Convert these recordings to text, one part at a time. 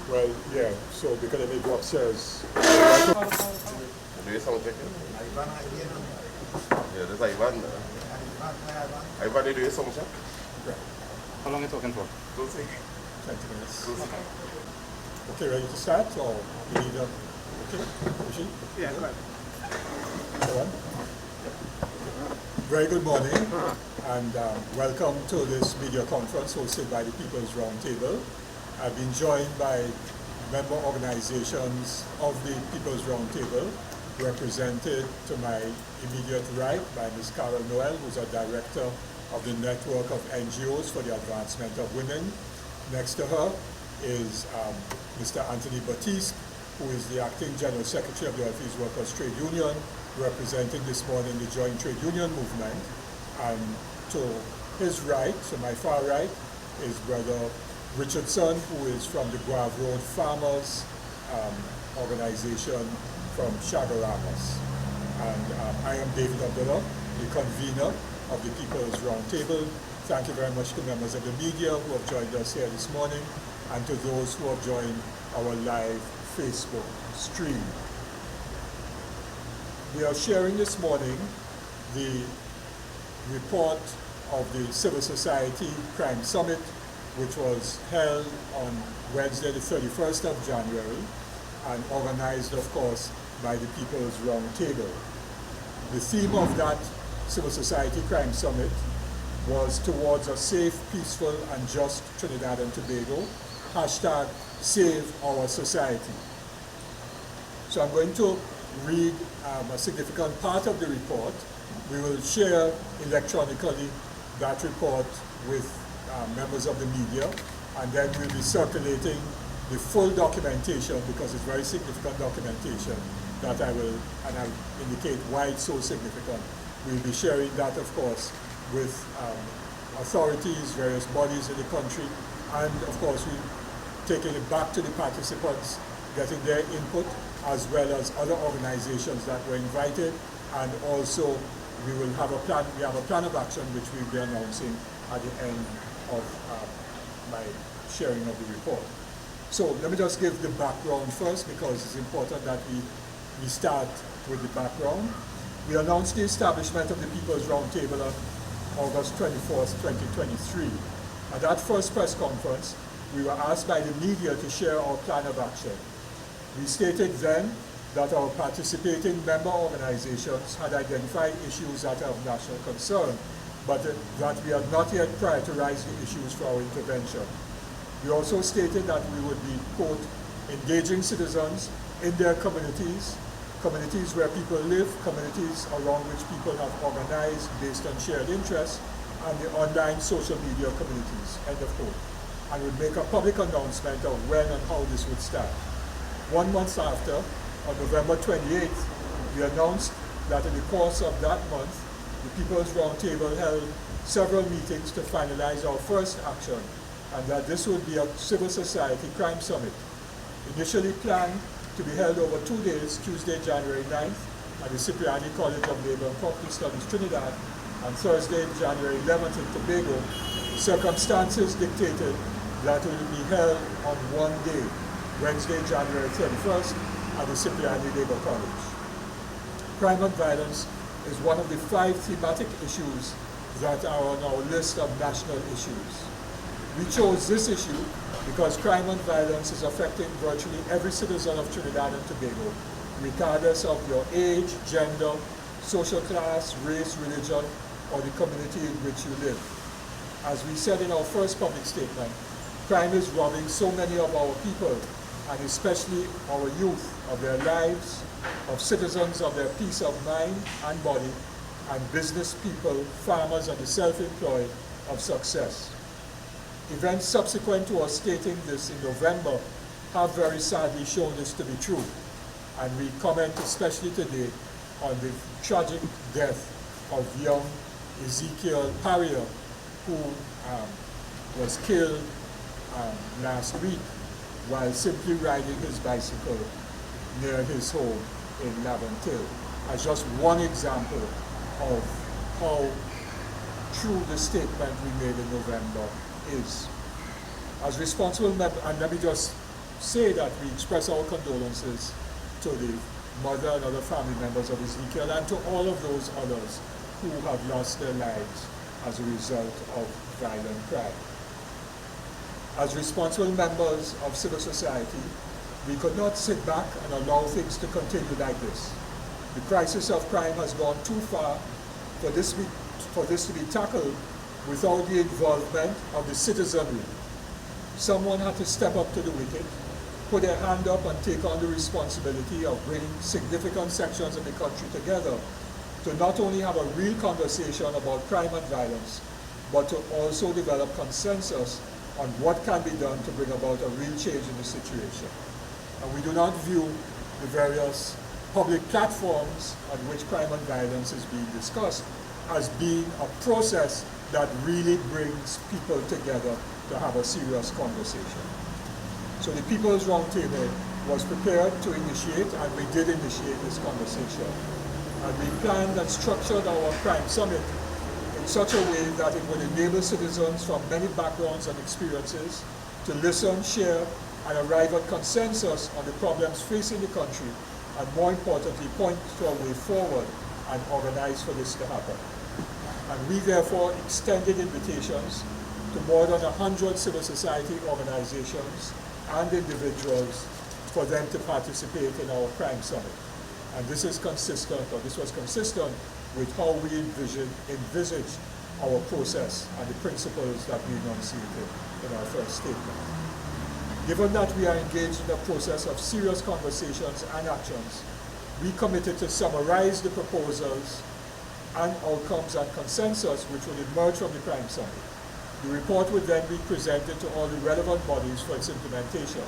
Well, yeah, so because I may go upstairs. Do you sound checking? Yeah, there's Ivan. Ivan, you do your sound check? How long are you talking for? 20 minutes. Okay, ready to start? Or you need a... Okay, Rishi? Yeah, go ahead. Go on. Very good morning, and welcome to this media conference hosted by the People's Roundtable. I've been joined by member organizations of the People's Roundtable, represented to my immediate right by Ms. Carol Noel, who's a director of the network of NGOs for the advancement of women. Next to her is Mr. Anthony Batiste, who is the acting general secretary of the Office Workers Trade Union, representing this morning the joint trade union movement. And to his right, to my far right, is Brother Richardson, who is from the Guave Road Farmers organization from Chagaramas. And I am David Abdullah, the convener of the People's Roundtable. Thank you very much to members of the media who have joined us here this morning, and to those who have joined our live Facebook stream. We are sharing this morning the report of the Civil Society Crime Summit, which was held on Wednesday the 31st of January and organized, of course, by the People's Roundtable. The theme of that Civil Society Crime Summit was towards a safe, peaceful, and just Trinidad and Tobago, hashtag Save Our Society. So I'm going to read a significant part of the report. We will share electronically that report with members of the media, and then we'll be circulating the full documentation, because it's very significant documentation that I'll indicate why it's so significant. We'll be sharing that, of course, with authorities, various bodies in the country, and of course we're taking it back to the participants, getting their input, as well as other organizations that were invited, and also we have a plan of action which we'll be announcing at the end of my sharing of the report. So let me just give the background first, because it's important that we start with the background. We announced the establishment of the People's Roundtable on August 24th, 2023. At that first press conference, we were asked by the media to share our plan of action. We stated then that our participating member organizations had identified issues that are of national concern, but that we had not yet prioritized the issues for our intervention. We also stated that we would be, quote, engaging citizens in their communities where people live, communities around which people have organized based on shared interests, and the online social media communities, end of quote. And would make a public announcement of when and how this would start. 1 month after, on November 28th, we announced that in the course of that month, the People's Roundtable held several meetings to finalize our first action, and that this would be a Civil Society Crime Summit, initially planned to be held over 2 days, Tuesday, January 9th, at the Cipriani College of Labour and Property Studies, Trinidad, and Thursday, January 11th in Tobago. Circumstances dictated that it would be held on one day, Wednesday, January 31st, at the Cipriani Labour College. Crime and violence is one of the 5 thematic issues that are on our list of national issues. We chose this issue because crime and violence is affecting virtually every citizen of Trinidad and Tobago, regardless of your age, gender, social class, race, religion, or the community in which you live. As we said in our first public statement, crime is robbing so many of our people, and especially our youth, of their lives, of citizens of their peace of mind and body, and business people, farmers, and the self-employed of success. Events subsequent to us stating this in November have very sadly shown this to be true, and we comment especially today on the tragic death of young Ezekiel Parrier, who was killed last week while simply riding his bicycle near his home in Laventille, as just one example of how true the statement we made in November is. As responsible members, and let me just say that we express our condolences to the mother and other family members of Ezekiel and to all of those others who have lost their lives as a result of violent crime. As responsible members of civil society, we could not sit back and allow things to continue like this. The crisis of crime has gone too far for this to be tackled without the involvement of the citizenry. Someone had to step up to the wicket, put their hand up and take on the responsibility of bringing significant sections of the country together to not only have a real conversation about crime and violence, but to also develop consensus on what can be done to bring about a real change in the situation. And we do not view the various public platforms on which crime and violence is being discussed as being a process that really brings people together to have a serious conversation. So the People's Roundtable was prepared to initiate, and we did initiate this conversation. And we planned and structured our crime summit in such a way that it would enable citizens from many backgrounds and experiences to listen, share, and arrive at consensus on the problems facing the country, and more importantly, point to a way forward and organize for this to happen. And we therefore extended invitations to more than 100 civil society organizations and individuals for them to participate in our crime summit. And this is consistent, or this was consistent with how we envisage our process and the principles that we enunciated in our first statement. Given that we are engaged in a process of serious conversations and actions, we committed to summarize the proposals and outcomes and consensus which would emerge from the crime summit. The report would then be presented to all the relevant bodies for its implementation.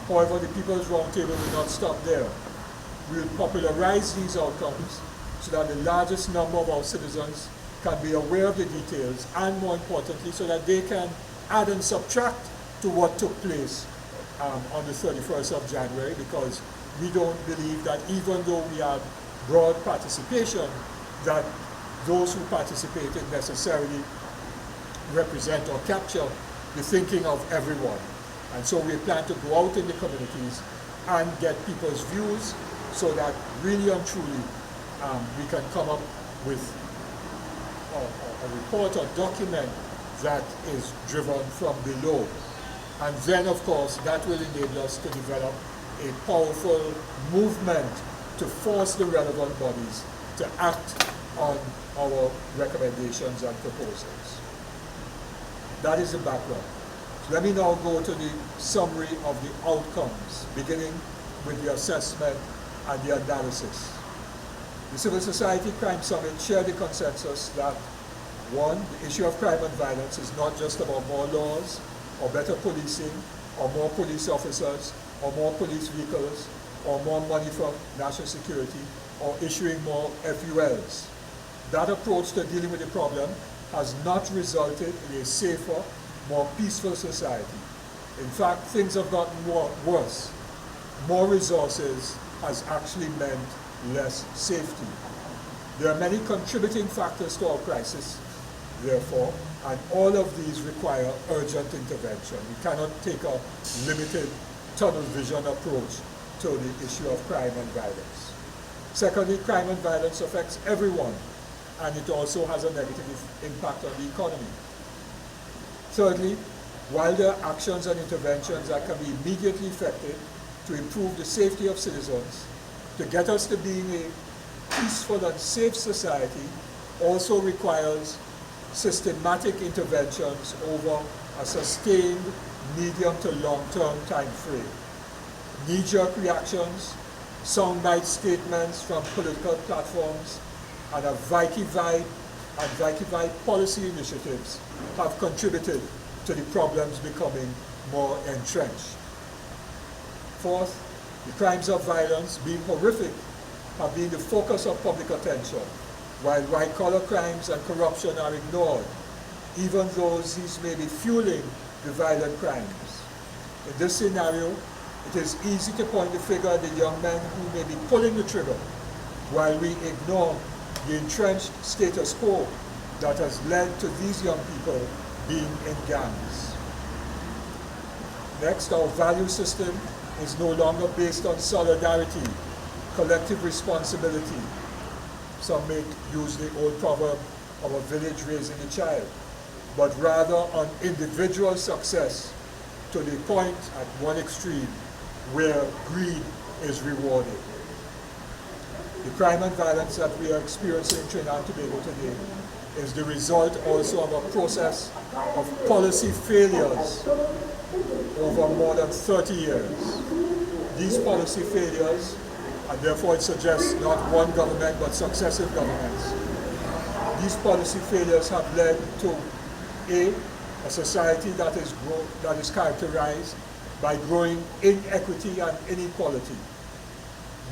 However, the People's Roundtable will not stop there. We will popularize these outcomes so that the largest number of our citizens can be aware of the details, and more importantly, so that they can add and subtract to what took place on the 31st of January, because we don't believe that even though we have broad participation, that those who participated necessarily represent or capture the thinking of everyone. And so we plan to go out in the communities and get people's views so that really and truly we can come up with a report or document that is driven from below. And then, of course, that will enable us to develop a powerful movement to force the relevant bodies to act on our recommendations and proposals. That is the background. So let me now go to the summary of the outcomes, beginning with the assessment and the analysis. The Civil Society Crime Summit shared the consensus that, one, the issue of crime and violence is not just about more laws, or better policing, or more police officers, or more police vehicles, or more money for national security, or issuing more FULs. That approach to dealing with the problem has not resulted in a safer, more peaceful society. In fact, things have gotten worse. More resources has actually meant less safety. There are many contributing factors to our crisis, therefore, and all of these require urgent intervention. We cannot take a limited tunnel vision approach to the issue of crime and violence. Secondly, crime and violence affects everyone, and it also has a negative impact on the economy. Thirdly, while there are actions and interventions that can be immediately effective to improve the safety of citizens, to get us to being a peaceful and safe society also requires systematic interventions over a sustained medium to long-term time frame. Knee-jerk reactions, soundbite statements from political platforms, and a Vicky-Vibe policy initiatives have contributed to the problems becoming more entrenched. Fourth, the crimes of violence, being horrific, have been the focus of public attention, while white-collar crimes and corruption are ignored, even though these may be fueling the violent crimes. In this scenario, it is easy to point the finger at the young men who may be pulling the trigger, while we ignore the entrenched status quo that has led to these young people being in gangs. Next, our value system is no longer based on solidarity, collective responsibility. Some may use the old proverb of a village raising a child, but rather on individual success to the point at one extreme where greed is rewarded. The crime and violence that we are experiencing in Trinidad and Tobago today is the result also of a process of policy failures over more than 30 years. These policy failures, and therefore it suggests not one government but successive governments, these policy failures have led to a society that is characterized by growing inequity and inequality.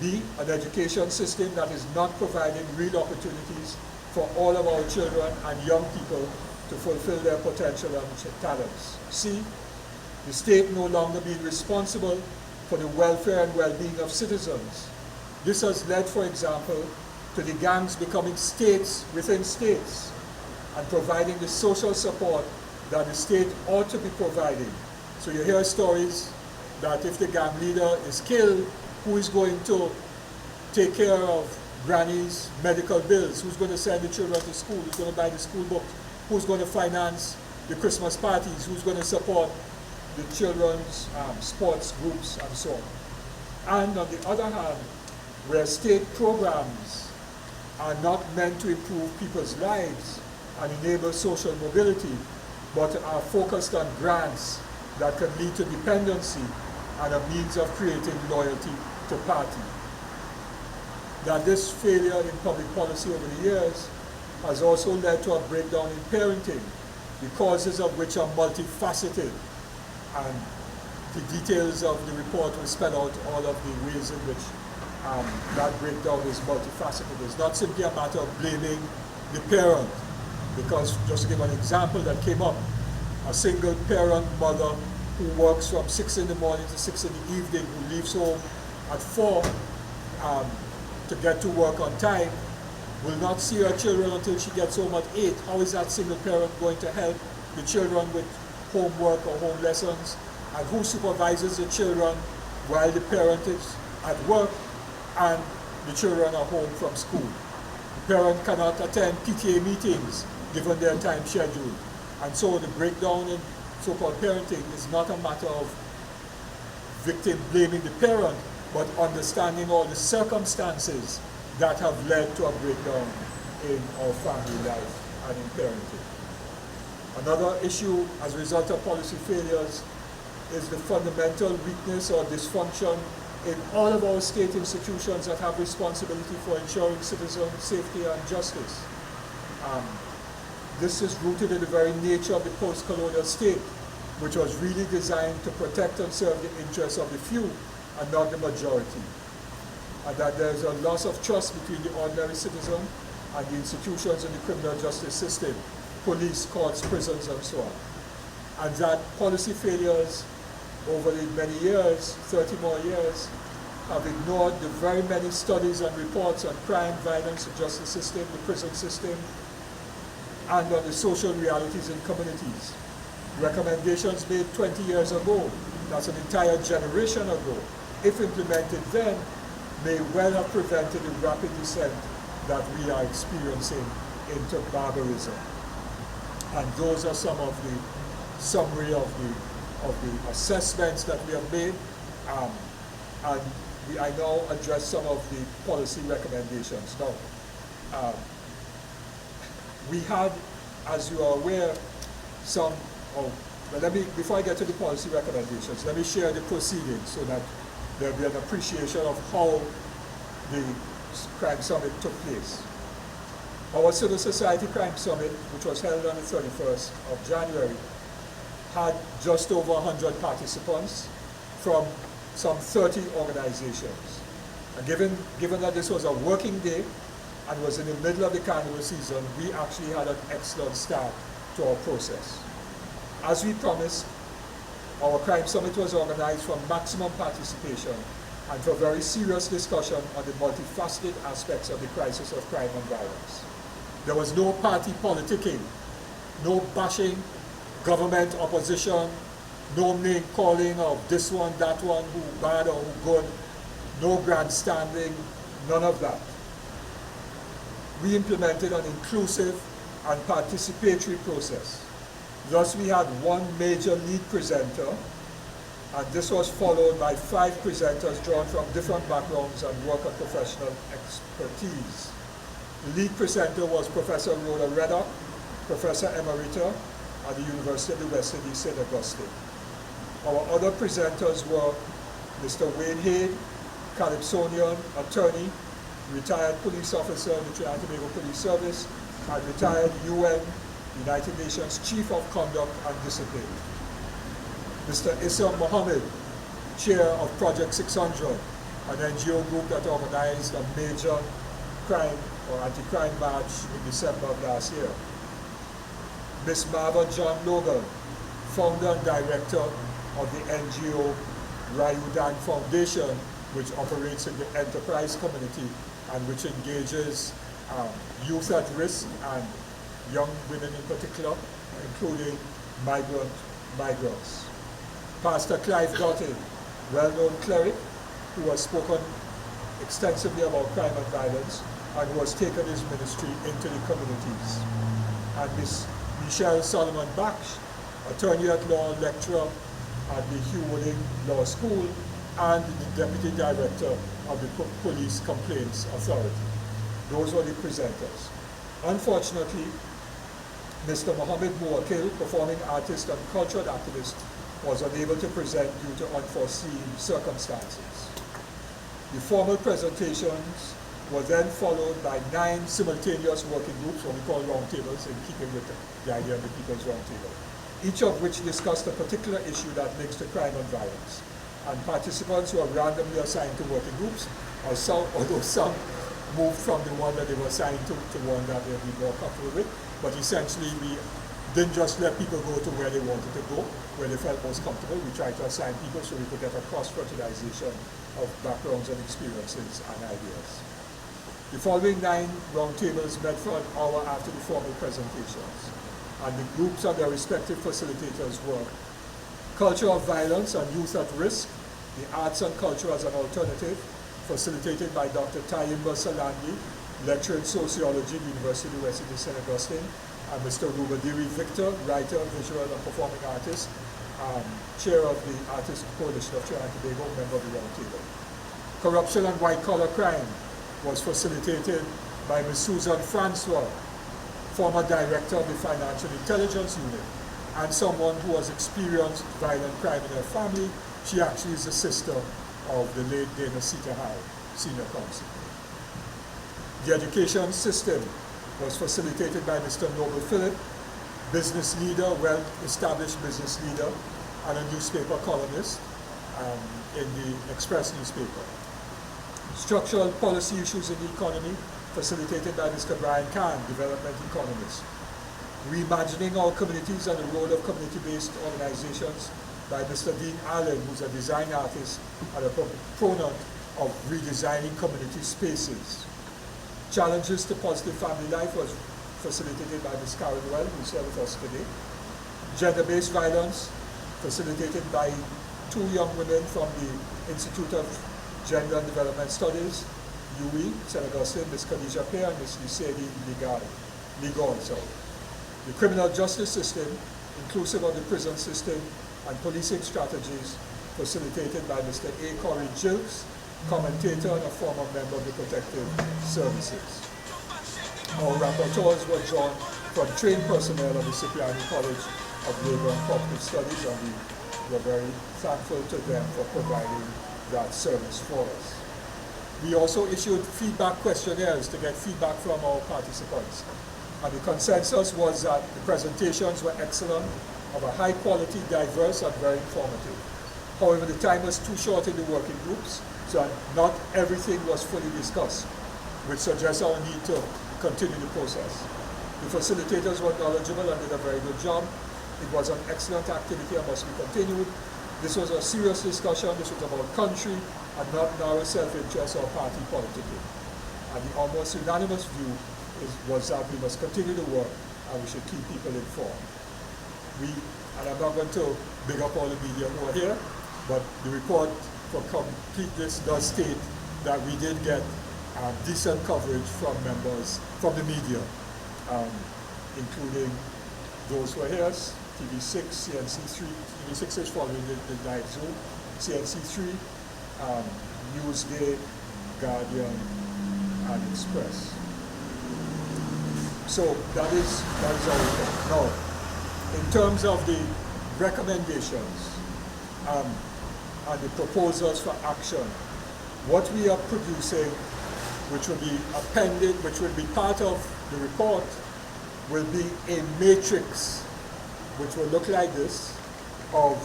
B, an education system that is not providing real opportunities for all of our children and young people to fulfill their potential and talents. C, the state no longer being responsible for the welfare and well-being of citizens. This has led, for example, to the gangs becoming states within states and providing the social support that the state ought to be providing. So you hear stories that if the gang leader is killed, who is going to take care of granny's medical bills? Who's going to send the children to school? Who's going to buy the school books? Who's going to finance the Christmas parties? Who's going to support the children's sports groups and so on? And on the other hand, where state programs are not meant to improve people's lives and enable social mobility, but are focused on grants that can lead to dependency and a means of creating loyalty to party. That this failure in public policy over the years has also led to a breakdown in parenting, the causes of which are multifaceted, and the details of the report will spell out all of the ways in which that breakdown is multifaceted. It's not simply a matter of blaming the parent, because just to give an example that came up, a single parent mother who works from 6 in the morning to 6 in the evening, who leaves home at 4 to get to work on time, will not see her children until she gets home at 8. How is that single parent going to help the children with homework or home lessons? And who supervises the children while the parent is at work and the children are home from school? The parent cannot attend PTA meetings given their time schedule. And so the breakdown in so-called parenting is not a matter of victim blaming the parent, but understanding all the circumstances that have led to a breakdown in our family life and in parenting. Another issue as a result of policy failures is the fundamental weakness or dysfunction in all of our state institutions that have responsibility for ensuring citizen safety and justice. This is rooted in the very nature of the post-colonial state, which was really designed to protect and serve the interests of the few and not the majority. And that there is a loss of trust between the ordinary citizen and the institutions in the criminal justice system, police, courts, prisons, and so on. And that policy failures over the many years, 30 more years, have ignored the very many studies and reports on crime, violence, the justice system, the prison system, and on the social realities in communities. Recommendations made 20 years ago, that's an entire generation ago, if implemented then, may well have prevented the rapid descent that we are experiencing into barbarism. And those are some of the summary of the assessments that we have made. I now address some of the policy recommendations. Now, we had, as you are aware, before I get to the policy recommendations, let me share the proceedings so that there will be an appreciation of how the Crime Summit took place. Our Civil Society Crime Summit, which was held on the 31st of January, had just over 100 participants from some 30 organizations. And given that this was a working day and was in the middle of the carnival season, we actually had an excellent start to our process. As we promised, our Crime Summit was organized for maximum participation and for very serious discussion on the multifaceted aspects of the crisis of crime and violence. There was no party politicking, no bashing, government opposition, no name calling of this one, that one, who bad or who good, no grandstanding, none of that. We implemented an inclusive and participatory process. Thus, we had one major lead presenter, and this was followed by 5 presenters drawn from different backgrounds and work of professional expertise. The lead presenter was Professor Rhoda Reddock, Professor Emerita at the University of the West Indies, St. Augustine. Our other presenters were Mr. Wayne Haid, Calypsonian attorney, retired police officer in the Trinidad and Tobago Police Service, and retired UN, United Nations Chief of Conduct and Discipline. Mr. Issa Mohammed, chair of Project 600, an NGO group that organized a major crime or anti-crime march in December of last year. Ms. Marva John Logan, founder and director of the NGO Rayudan Foundation, which operates in the enterprise community and which engages youth at risk and young women in particular, including migrants. Pastor Clive Dottin, well-known cleric who has spoken extensively about crime and violence and who has taken his ministry into the communities. And Ms. Michelle Solomon Baksh, attorney at law, lecturer at the Hugh Wooding Law School, and the Deputy Director of the Police Complaints Authority. Those were the presenters. Unfortunately, Mr. Mohammed Muwakil, performing artist and cultural activist, was unable to present due to unforeseen circumstances. The formal presentations were then followed by 9 simultaneous working groups, what we call roundtables, in keeping with the idea of the People's Roundtable, each of which discussed a particular issue that links to crime and violence. And participants were randomly assigned to working groups, although some moved from the one that they were assigned to one that they'd be more comfortable with. But essentially, we didn't just let people go to where they wanted to go, where they felt most comfortable. We tried to assign people so we could get a cross-fertilization of backgrounds and experiences and ideas. The following 9 roundtables met for an hour after the formal presentations, and the groups and their respective facilitators were Culture of Violence and Youth at Risk, the Arts and Culture as an Alternative, facilitated by Dr. Tayimba Salandi, lecturer in Sociology at the University of the West Indies, St. Augustine, and Mr. Rubadiri Victor, writer, visual and performing artist, chair of the Artist Coalition of Trinidad and Tobago, member of the Roundtable. Corruption and White-Collar Crime was facilitated by Ms. Susan Francois, former director of the Financial Intelligence Unit, and someone who has experienced violent crime in her family. She actually is the sister of the late Dana Sita High, senior counsel. The education system was facilitated by Mr. Noble Phillip, business leader, well-established business leader, and a newspaper columnist in the Express newspaper. Structural policy issues in the economy, facilitated by Mr. Brian Kahn, development economist. Reimagining our communities and the role of community-based organizations by Mr. Dean Allen, who's a design artist and a proponent of redesigning community spaces. Challenges to positive family life was facilitated by Ms. Karen Well, who's here with us today. Gender-based violence, facilitated by 2 young women from the Institute of Gender and Development Studies, UE, St. Augustine, Ms. Khadija Pay and Ms. Lisedi Ligon. The criminal justice system, inclusive of the prison system and policing strategies, facilitated by Mr. A. Corey Gilks, commentator and a former member of the Protective Services. Our rapporteurs were drawn from trained personnel of the Cipriani College of Labor and Cooperative Studies, and we were very thankful to them for providing that service for us. We also issued feedback questionnaires to get feedback from our participants. And the consensus was that the presentations were excellent, of a high quality, diverse, and very informative. However, the time was too short in the working groups, so not everything was fully discussed, which suggests our need to continue the process. The facilitators were knowledgeable and did a very good job. It was an excellent activity and must be continued. This was a serious discussion. This was about country and not narrow self-interest or party politicking. And the almost unanimous view was that we must continue the work and we should keep people informed. And I'm not going to big up all the media who are here, but the report for completeness does state that we did get decent coverage from members, from the media, including those who are here, TV6, CNC3, TV6 is following the live Zoom, CNC3, Newsday, Guardian, and Express. So that is our report. Now, in terms of the recommendations and the proposals for action, what we are producing, which will be appended, which will be part of the report, will be a matrix which will look like this, of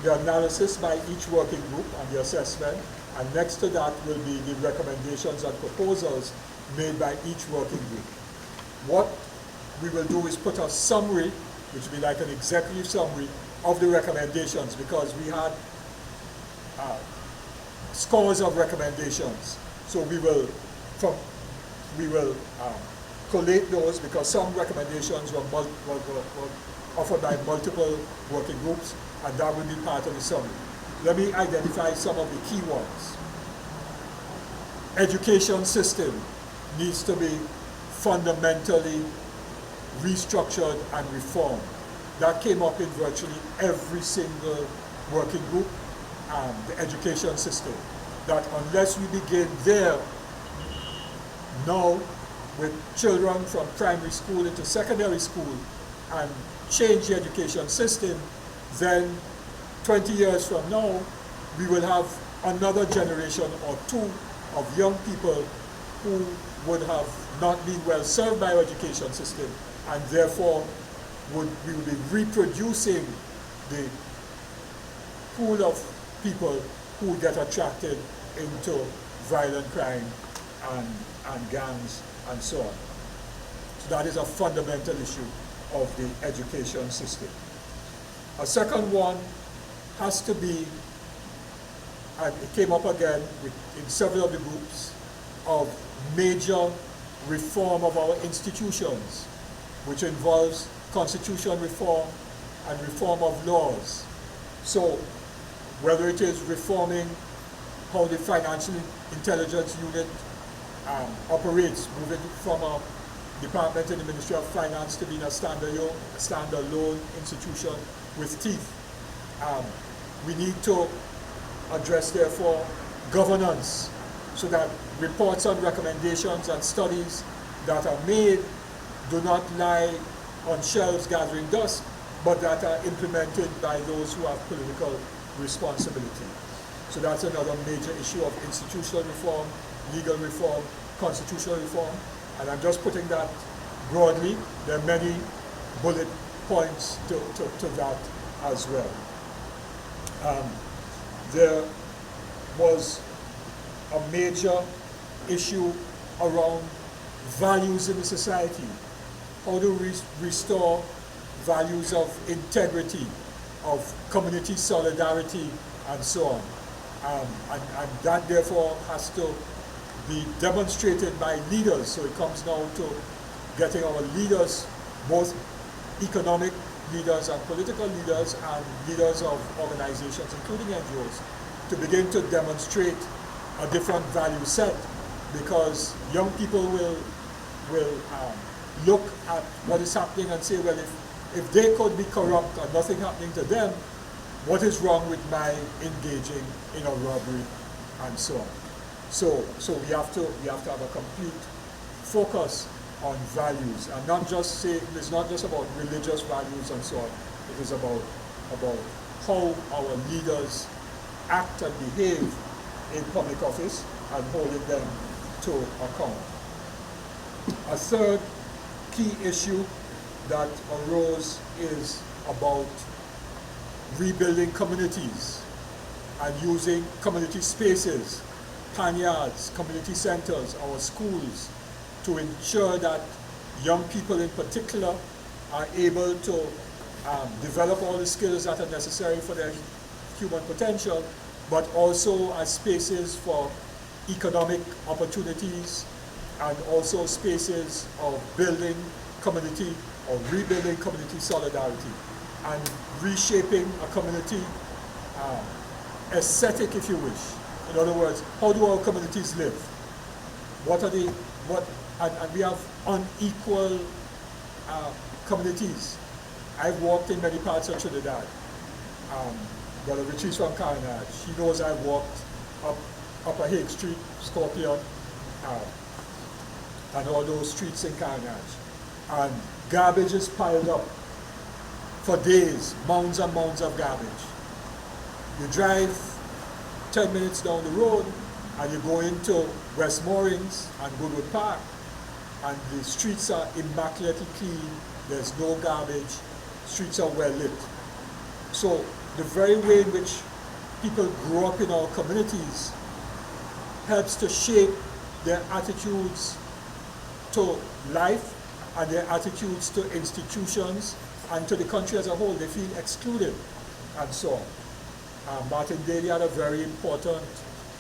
the analysis by each working group and the assessment, and next to that will be the recommendations and proposals made by each working group. What we will do is put a summary, which will be like an executive summary of the recommendations, because we had scores of recommendations. So we will collate those, because some recommendations were offered by multiple working groups, and that will be part of the summary. Let me identify some of the key ones. Education system needs to be fundamentally restructured and reformed. That came up in virtually every single working group, the education system. That unless we begin there now with children from primary school into secondary school and change the education system, then 20 years from now, we will have another generation or two of young people who would have not been well served by our education system, and therefore we will be reproducing the pool of people who get attracted into violent crime and gangs and so on. So that is a fundamental issue of the education system. A second one has to be, and it came up again in several of the groups, of major reform of our institutions, which involves constitutional reform and reform of laws. So whether it is reforming how the Financial Intelligence Unit operates, moving from a department in the Ministry of Finance to being a standalone institution with teeth. We need to address, therefore, governance, so that reports and recommendations and studies that are made do not lie on shelves gathering dust, but that are implemented by those who have political responsibility. So that's another major issue of institutional reform, legal reform, constitutional reform, and I'm just putting that broadly. There are many bullet points to that as well. There was a major issue around values in the society. How to restore values of integrity, of community solidarity, and so on. And that therefore has to be demonstrated by leaders. So it comes now to getting our leaders, both economic leaders and political leaders and leaders of organizations, including NGOs, to begin to demonstrate a different value set, because young people will look at what is happening and say, well, if they could be corrupt and nothing happening to them, what is wrong with my engaging in a robbery and so on? So we have to have a complete focus on values, and not just say it's not just about religious values and so on. It is about how our leaders act and behave in public office and holding them to account. A third key issue that arose is about rebuilding communities and using community spaces, panyards, community centers, our schools, to ensure that young people in particular are able to develop all the skills that are necessary for their human potential, but also as spaces for economic opportunities and also spaces of building community or rebuilding community solidarity. and reshaping a community aesthetic, if you wish. In other words, how do our communities live? And we have unequal communities. I've walked in many parts of Trinidad. Brother Richie's from Carnage. He knows I've walked up Upper Hague Street, Scorpion, and all those streets in Carnage. And garbage is piled up for days, mounds and mounds of garbage. You drive 10 minutes down the road and you go into West Moorings and Goodwood Park, and the streets are immaculately clean, there's no garbage, streets are well lit. So the very way in which people grow up in our communities helps to shape their attitudes to life and their attitudes to institutions and to the country as a whole. They feel excluded and so on. Martin Daly had a very important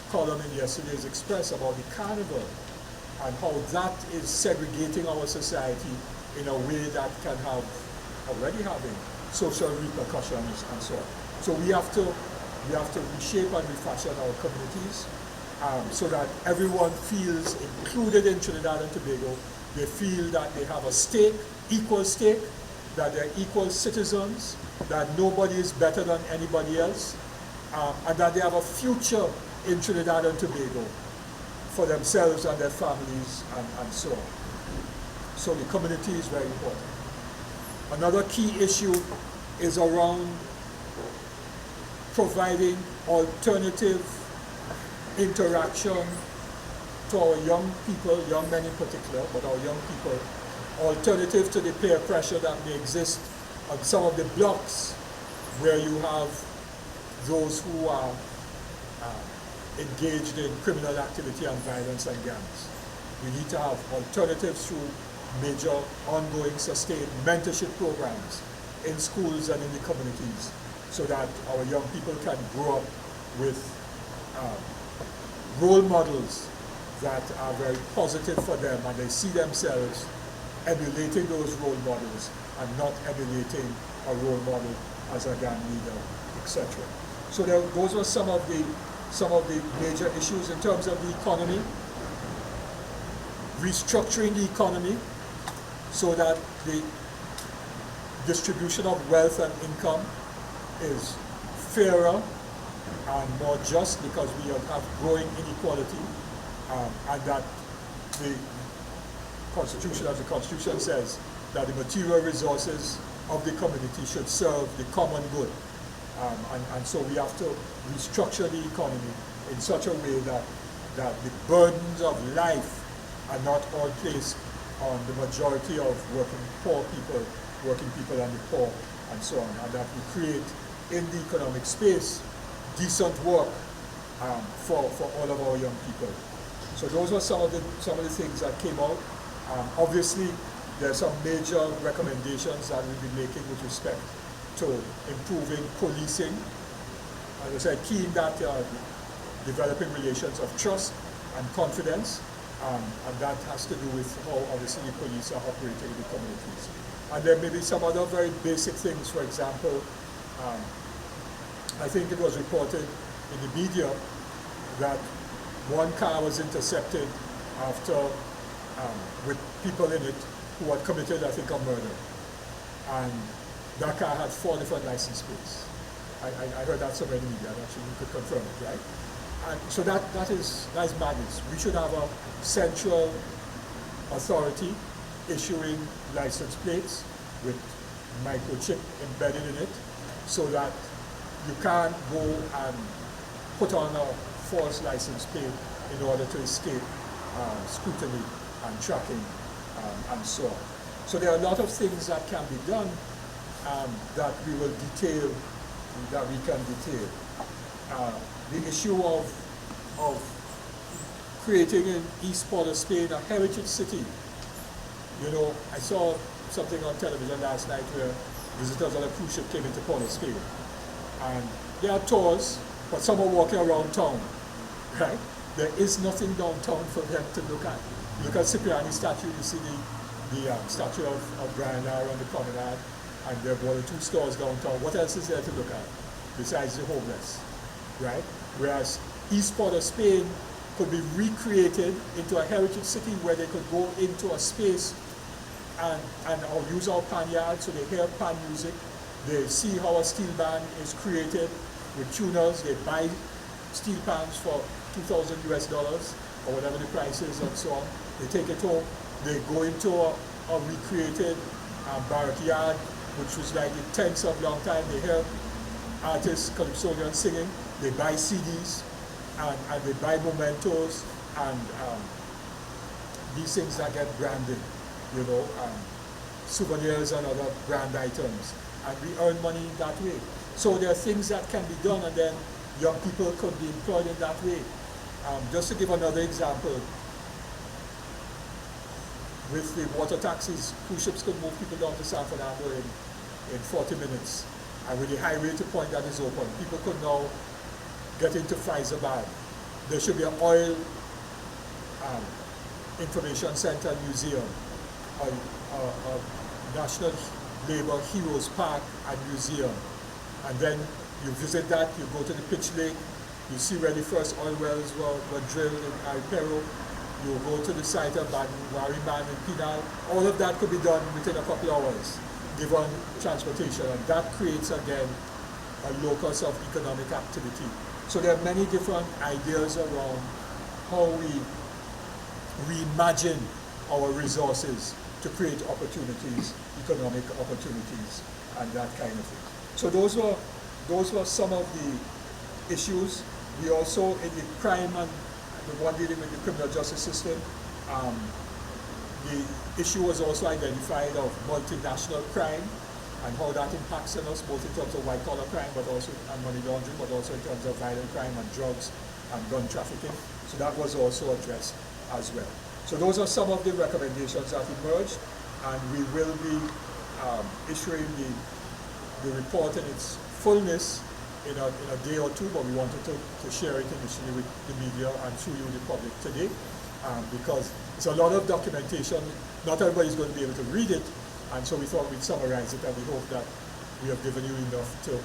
column in yesterday's Express about the carnival and how that is segregating our society in a way that can have, already having, social repercussions and so on. So we have to reshape and refashion our communities so that everyone feels included in Trinidad and Tobago. They feel that they have a stake, equal stake, that they're equal citizens, that nobody is better than anybody else, and that they have a future in Trinidad and Tobago for themselves and their families and so on. So the community is very important. Another key issue is around providing alternative interaction to our young people, young men in particular, but our young people, alternative to the peer pressure that may exist on some of the blocks where you have those who are engaged in criminal activity and violence and gangs. We need to have alternatives through major ongoing sustained mentorship programs in schools and in the communities so that our young people can grow up with role models that are very positive for them, and they see themselves emulating those role models and not emulating a role model as a gang leader, etc. So those were some of the major issues in terms of the economy. Restructuring the economy so that the distribution of wealth and income is fairer and more just, because we have growing inequality, and that the Constitution, as the Constitution says, that the material resources of the community should serve the common good. And so we have to restructure the economy in such a way that the burdens of life are not all placed on the majority of working people and the poor and so on, and that we create in the economic space decent work for all of our young people. So those were some of the things that came out. Obviously, there are some major recommendations that we'll be making with respect to improving policing. As I said, key in that developing relations of trust and confidence, and that has to do with how obviously the police are operating in the communities. And there may be some other very basic things. For example, I think it was reported in the media that one car was intercepted after with people in it who had committed, I think, a murder. And that car had 4 different license plates. I heard that somewhere in the media, and actually you could confirm it, right? And so that is madness. We should have a central authority issuing license plates with microchip embedded in it, so that you can't go and put on a false license plate in order to escape scrutiny and tracking and so on. So there are a lot of things that can be done that we will detail, that we can detail. The issue of creating in East Port of Spain a heritage city. You know, I saw something on television last night where visitors on a cruise ship came into Port of Spain. And there are tours, but some are walking around town, right? There is nothing downtown for them to look at. You look at Cipriani's statue, you see the statue of Brian Lara on the promenade. and there are 1 or 2 stores downtown. What else is there to look at besides the homeless, right? Whereas East Port of Spain could be recreated into a heritage city where they could go into a space and or use our pan yard, so they hear pan music, they see how a steel band is created with tuners, they buy steel pans for $2,000 US or whatever the price is and so on. They take it home, they go into a recreated barrack yard, which was like the tents of long time. They hear artists, calypsonians singing, they buy CDs, and they buy mementos, and these things that get branded, souvenirs and other brand items, and we earn money that way. So there are things that can be done, and then young people could be employed in that way. Just to give another example, with the water taxis, cruise ships could move people down to San Fernando in 40 minutes. And with the highway to point that is open, people could now get into Faizabad. There should be an oil information center and museum, a National Labour Heroes Park and Museum. And then you visit that, you go to the Pitch Lake, you see where the first oil wells were drilled in Alpero, you go to the site of Wariman and Pinal. All of that could be done within a couple hours, given transportation, and that creates again a locus of economic activity. So there are many different ideas around how we reimagine our resources to create opportunities, economic opportunities, and that kind of thing. So those were some of the issues. We also, in the crime and the one dealing with the criminal justice system, the issue was also identified of multinational crime and how that impacts on us, both in terms of white-collar crime, but also and money laundering, but also in terms of violent crime and drugs and gun trafficking. So that was also addressed as well. So those are some of the recommendations that emerged, and we will be issuing the report in its fullness in a day or two, but we wanted to share it initially with the media and through you, the public, today, because it's a lot of documentation. Not everybody's going to be able to read it, and so we thought we'd summarize it, and we hope that we have given you enough to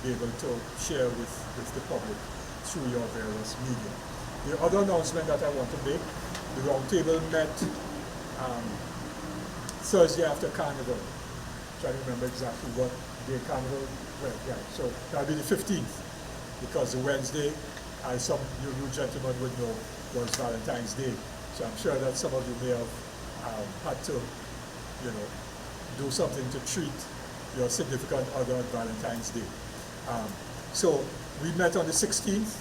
be able to share with the public through your various media. The other announcement that I want to make, the Roundtable met Thursday after Carnival. I'm trying to remember exactly what day Carnival went, yeah. So that'll be the 15th, because the Wednesday, as some you gentlemen would know, was Valentine's Day. So I'm sure that some of you may have had to, do something to treat your significant other on Valentine's Day. So we met on the 16th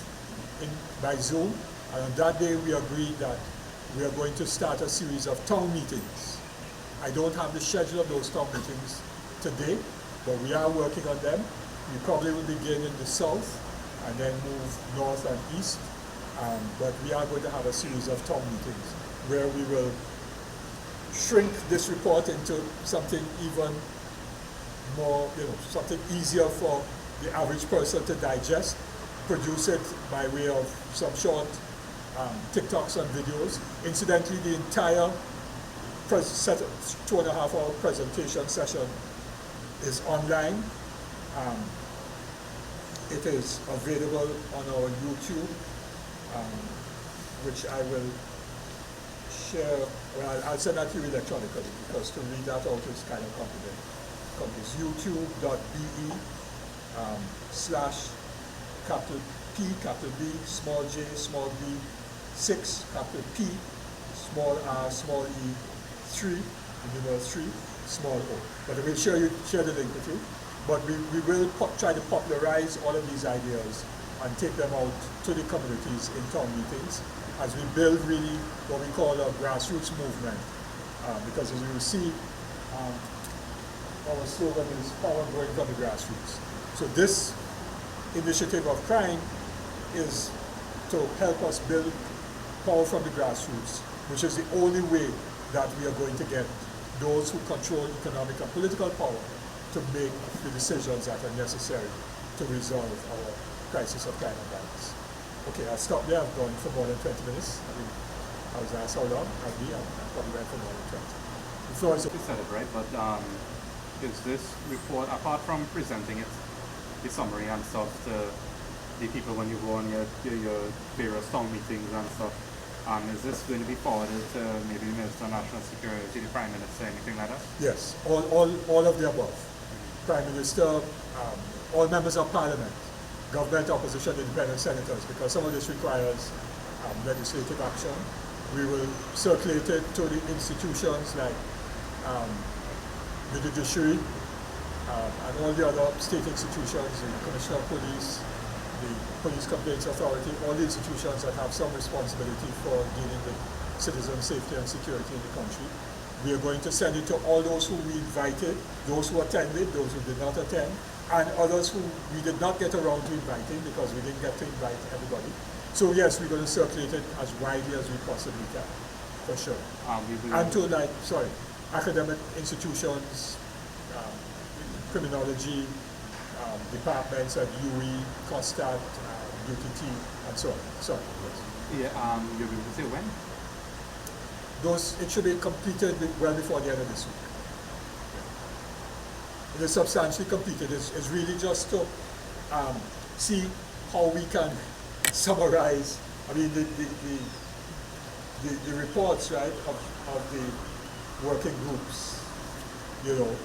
by Zoom, and on that day we agreed that we are going to start a series of town meetings. I don't have the schedule of those town meetings today, but we are working on them. We probably will begin in the south and then move north and east, but we are going to have a series of town meetings where we will shrink this report into something even more, something easier for the average person to digest, produce it by way of some short TikToks and videos. Incidentally, the entire 2.5-hour presentation session is online. It is available on our YouTube, which I will share. Well, I'll send that to you electronically, because to read that out is kind of complicated. It's youtube.be / capital P, capital B, small j, small b, 6, capital P, small r, small e, 3, the numeral 3, small o. But I will share the link with you. But we will try to popularize all of these ideas and take them out to the communities in town meetings as we build really what we call a grassroots movement. Because as you will see, our slogan is power growing from the grassroots. So this initiative of crime is to help us build power from the grassroots, which is the only way that we are going to get those who control economic and political power to make the decisions that are necessary to resolve our crisis of crime and violence. Okay, I'll stop there. I've gone for more than 20 minutes. I was asked how long. I probably went for more than 20. The floor is You said it right, but is this report, apart from presenting it, the summary and stuff to the people when you go on your various town meetings and stuff, is this going to be forwarded to maybe the Minister of National Security, the Prime Minister, anything like that? Yes, all of the above. Prime Minister, all members of Parliament, government, opposition, independent senators, because some of this requires legislative action. We will circulate it to the institutions like the judiciary and all the other state institutions, the Commissioner of Police, the Police Complaints Authority, all the institutions that have some responsibility for dealing with citizen safety and security in the country. We are going to send it to all those who we invited, those who attended, those who did not attend, and others who we did not get around to inviting because we didn't get to invite everybody. So yes, we're going to circulate it as widely as we possibly can, for sure. And to academic institutions, criminology, departments at UE, COSTAT, UTT, and so on. Sorry. Yes. Yeah, you're going to say when? It should be completed well before the end of this week. It is substantially completed. It's really just to see how we can summarize. I mean, the reports, right, of the working groups,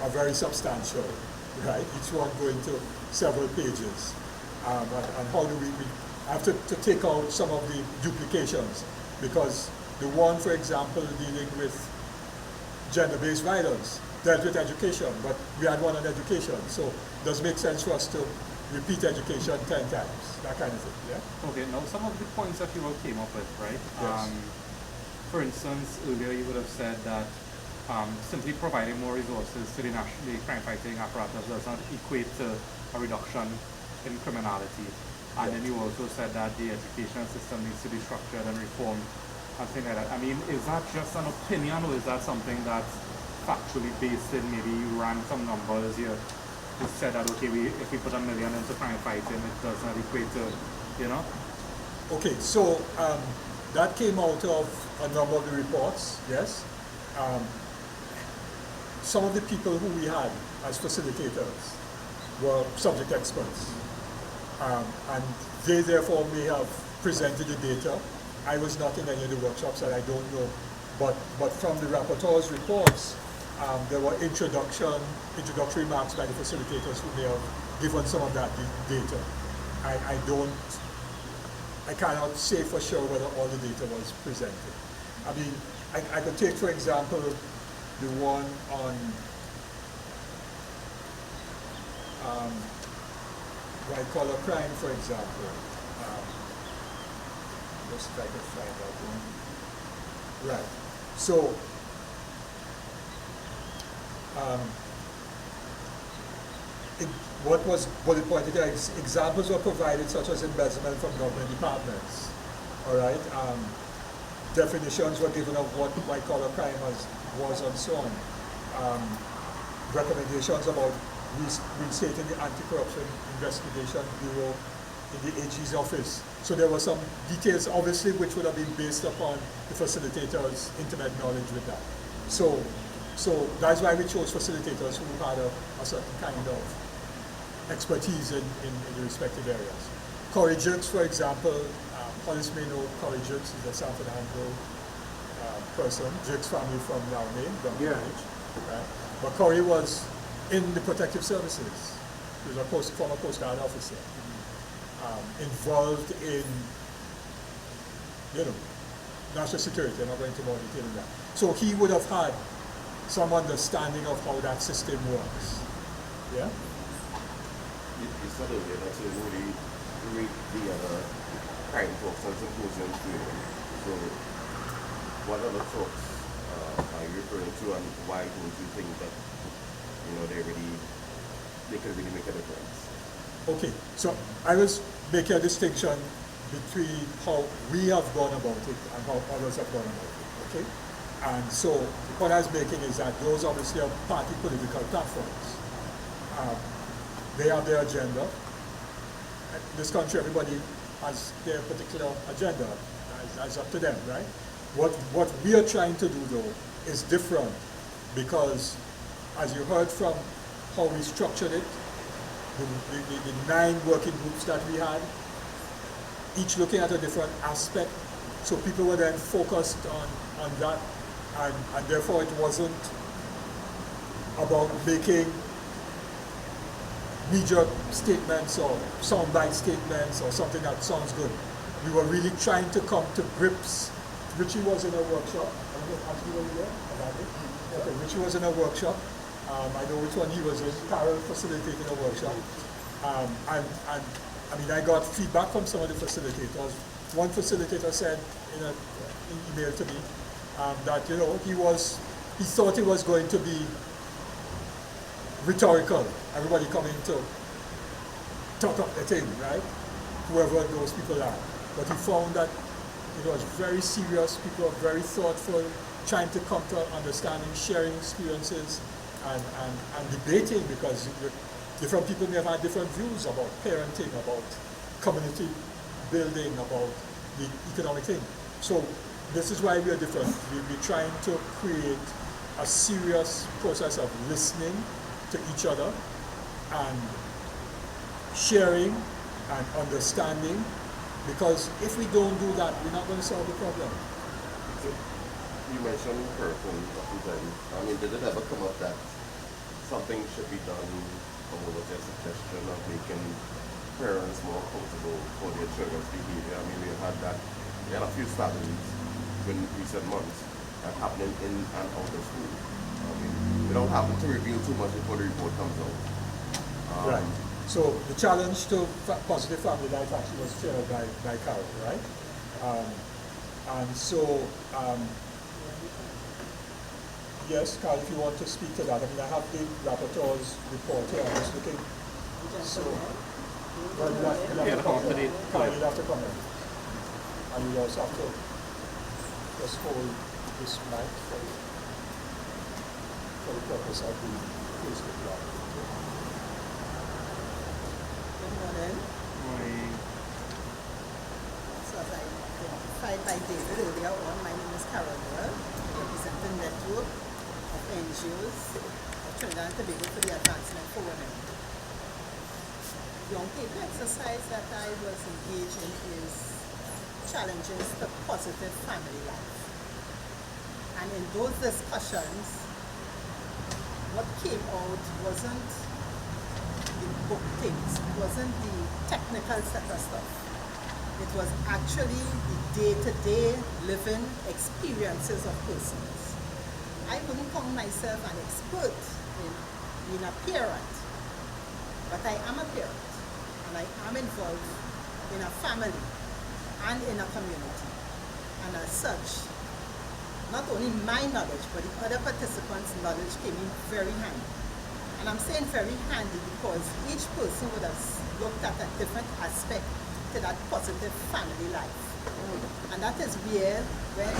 are very substantial, right? Each one going to several pages. And how do we have to take out some of the duplications, because the one, for example, dealing with gender-based violence dealt with education, but we had one on education, so it does make sense for us to repeat education 10 times, that kind of thing, yeah? Okay, now some of the points that you all came up with, right? Yes. For instance, earlier you would have said that simply providing more resources to the crime-fighting apparatus does not equate to a reduction in criminality. And then you also said that the educational system needs to be structured and reformed and things like that. I mean, is that just an opinion, or is that something that's factually based in, maybe you ran some numbers, you said that, okay, if we put $1 million into crime fighting, it does not equate to, Okay, so that came out of a number of the reports, yes. Some of the people who we had as facilitators were subject experts, and they therefore may have presented the data. I was not in any of the workshops, and I don't know, but from the rapporteur's reports, there were introductory remarks by the facilitators who may have given some of that data. I cannot say for sure whether all the data was presented. I mean, I could take, for example, the one on white-collar crime, for example. Just try to find that one. Right. So, what was bullet pointed there? Examples were provided, such as embezzlement from government departments. All right. Definitions were given of what white-collar crime was and so on. Recommendations about restating the Anti-Corruption Investigation Bureau in the AG's office. So there were some details, obviously, which would have been based upon the facilitators' intimate knowledge with that. So that's why we chose facilitators who had a certain kind of expertise in the respective areas. Corey Jerks, for example, Hollis may know Corey Jerks. He's a San Fernando person. Jerks family from Laramie, right? But Corey was in the protective services. He was a former Coast Guard officer, involved in, national security. I'm not going into more detail in that. So he would have had some understanding of how that system works. Yeah? It's not only that you really read the other crime talks and symposiums doing. So what other talks are you referring to, and why don't you think that they can really make a difference? Okay, so I was making a distinction between how we have gone about it and how others have gone about it, okay? And so what I was making is that those obviously are party political platforms. They have their agenda. In this country, everybody has their particular agenda. It's up to them, right? What we are trying to do, though, is different, because as you heard from how we structured it, the 9 working groups that we had, each looking at a different aspect. So people were then focused on that, and therefore it wasn't about making knee-jerk statements or soundbite statements or something that sounds good. We were really trying to come to grips. Richie was in a workshop. Actually, were you there? Okay, Richie was in a workshop. I know which one he was in. Carol facilitating a workshop. And I mean, I got feedback from some of the facilitators. One facilitator said in an email to me that, you know, he thought it was going to be rhetorical, everybody coming to talk up the thing, right? Whoever those people are. But he found that it was very serious, people were very thoughtful, trying to come to understanding, sharing experiences, and debating, because different people may have had different views about parenting, about community building, about the economic thing. So this is why we are different. We're trying to create a serious process of listening to each other and sharing and understanding, because if we don't do that, we're not going to solve the problem. So you mentioned person representing. I mean, did it ever come up that something should be done, or was there a suggestion of making parents more comfortable for their children's behavior? I mean, we had a few studies in recent months that happening in and out of school. I mean, we don't have to reveal too much before the report comes out. Right. So the challenge to positive family life actually was shared by Carol, right? And so, yes, Carol, if you want to speak to that, I mean, I have the rapporteur's report here. I'm just looking. So, well, you'll have to comment. Carol, you'll have to comment. And you also have to just hold this mic for the purpose of the Facebook Live. Good morning. Morning. So as I identified by David earlier on, my name is Carol Moore. I represent the network of NGOs of Trinidad and Tobago for the Advancement for Women. The on-paper exercise that I was engaged in is challenges to positive family life. And in those discussions, what came out wasn't the book things, wasn't the technical set of stuff. It was actually the day-to-day living experiences of persons. I wouldn't call myself an expert in being a parent, but I am a parent, and I am involved in a family and in a community. And as such, not only my knowledge, but the other participants' knowledge came in very handy. And I'm saying very handy because each person would have looked at a different aspect to that positive family life. And that is where, when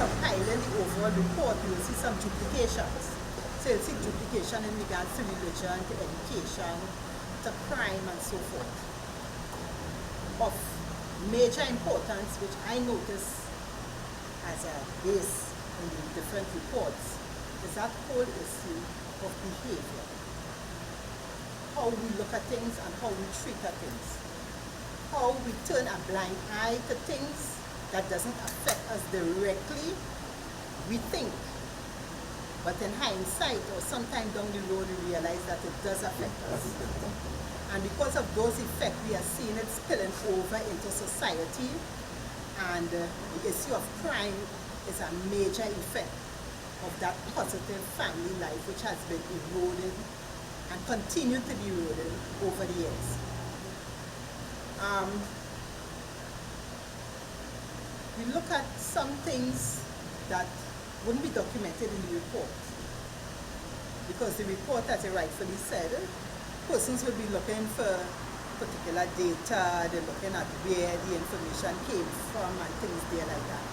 compiling the overall report, you will see some duplications. So you'll see duplication in regards to religion, to education, to crime, and so forth. Of major importance, which I notice as a base in the different reports, is that whole issue of behavior. How we look at things and how we treat at things. How we turn a blind eye to things that doesn't affect us directly, we think. But in hindsight, or sometime down the road, we realize that it does affect us. And because of those effects, we are seeing it spilling over into society. And the issue of crime is a major effect of that positive family life, which has been eroded and continue to be eroded over the years. We look at some things that wouldn't be documented in the report, because the report, as I rightfully said, persons will be looking for particular data, they're looking at where the information came from and things there like that.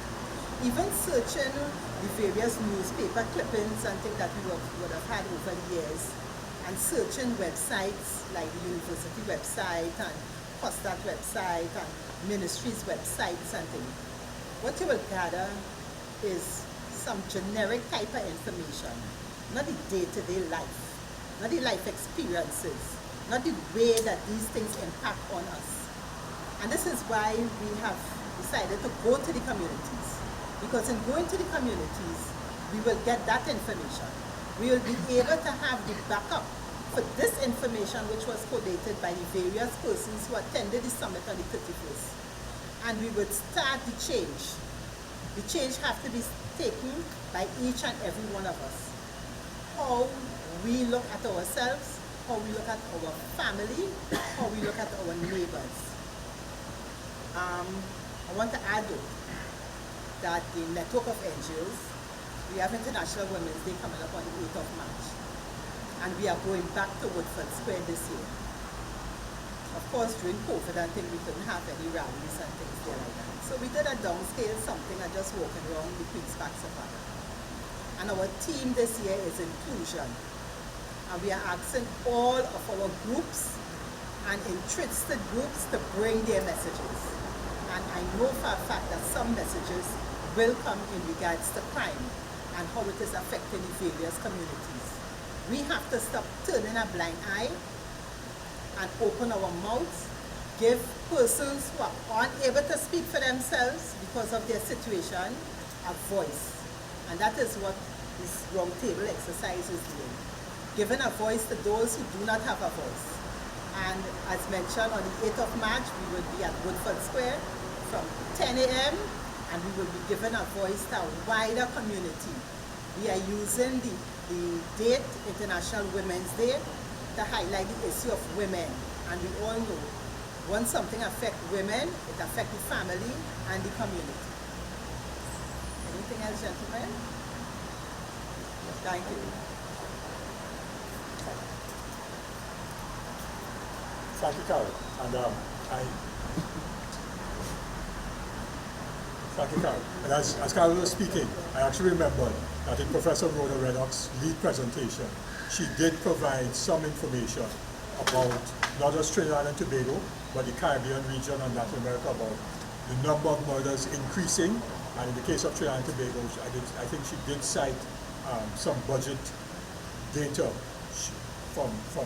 Even searching the various newspaper clippings and things that we would have had over the years, and searching websites like the university website and Costat website and ministries websites and things, what you will gather is some generic type of information, not the day-to-day life not the life experiences, not the way that these things impact on us. And this is why we have decided to go to the communities, because in going to the communities, we will get that information. We will be able to have the backup for this information, which was collated by the various persons who attended the summit on the 31st. And we would start the change. The change has to be taken by each and every one of us. How we look at ourselves, how we look at our family, how we look at our neighbors. I want to add though, that the network of NGOs, we have International Women's Day coming up on the 8th of March. And we are going back to Woodford Square this year. Of course, during COVID, I think we couldn't have any rallies and things there like that. So we did a downscale something and just walking around the Queen's Park Safari. And our theme this year is inclusion. And we are asking all of our groups and interested groups to bring their messages. And I know for a fact that some messages will come in regards to crime and how it is affecting the various communities. We have to stop turning a blind eye and open our mouths, give persons who are unable to speak for themselves because of their situation a voice. And that is what this roundtable exercise is doing. Giving a voice to those who do not have a voice. And as mentioned, on the 8th of March, we will be at Woodford Square from 10 a.m. and we will be giving a voice to a wider community. We are using the date, International Women's Day, to highlight the issue of women. And we all know, once something affects women, it affects the family and the community. Anything else, gentlemen? Thank you. Thank you, Carol. And thank you, Carol. And as Carol was speaking, I actually remembered that in Professor Rhoda Reddock's lead presentation, she did provide some information about not just Trinidad and Tobago, but the Caribbean region and Latin America, about the number of murders increasing. And in the case of Trinidad and Tobago, I think she did cite some budget data from a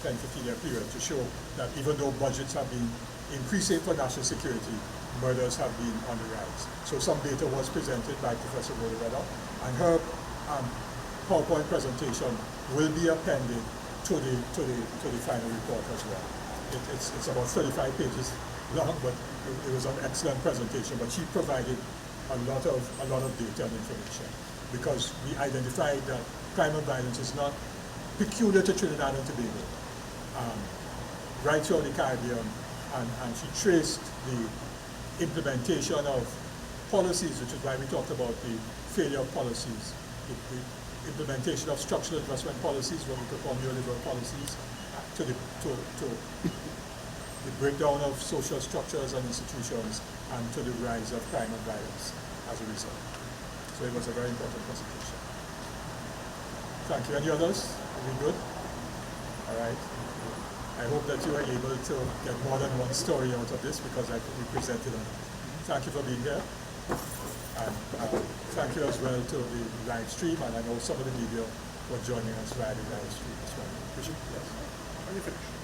10-15 year period to show that even though budgets have been increasing for national security, murders have been on the rise. So some data was presented by Professor Rhoda Reddock, and her PowerPoint presentation will be appended to the final report as well. It's about 35 pages long, but it was an excellent presentation. But she provided a lot of data and information, because we identified that crime and violence is not peculiar to Trinidad and Tobago. Right throughout the Caribbean, and she traced the implementation of policies, which is why we talked about the failure of policies, the implementation of structural investment policies, what we could call neoliberal policies, to the breakdown of social structures and institutions, and to the rise of crime and violence as a result. So it was a very important presentation. Thank you. Any others? Are we good? All right. I hope that you are able to get more than one story out of this, because I think we presented on it. Thank you for being here. And thank you as well to the live stream, and I know some of the media were joining us via the live stream as well. Bishop, yes. Are you finished?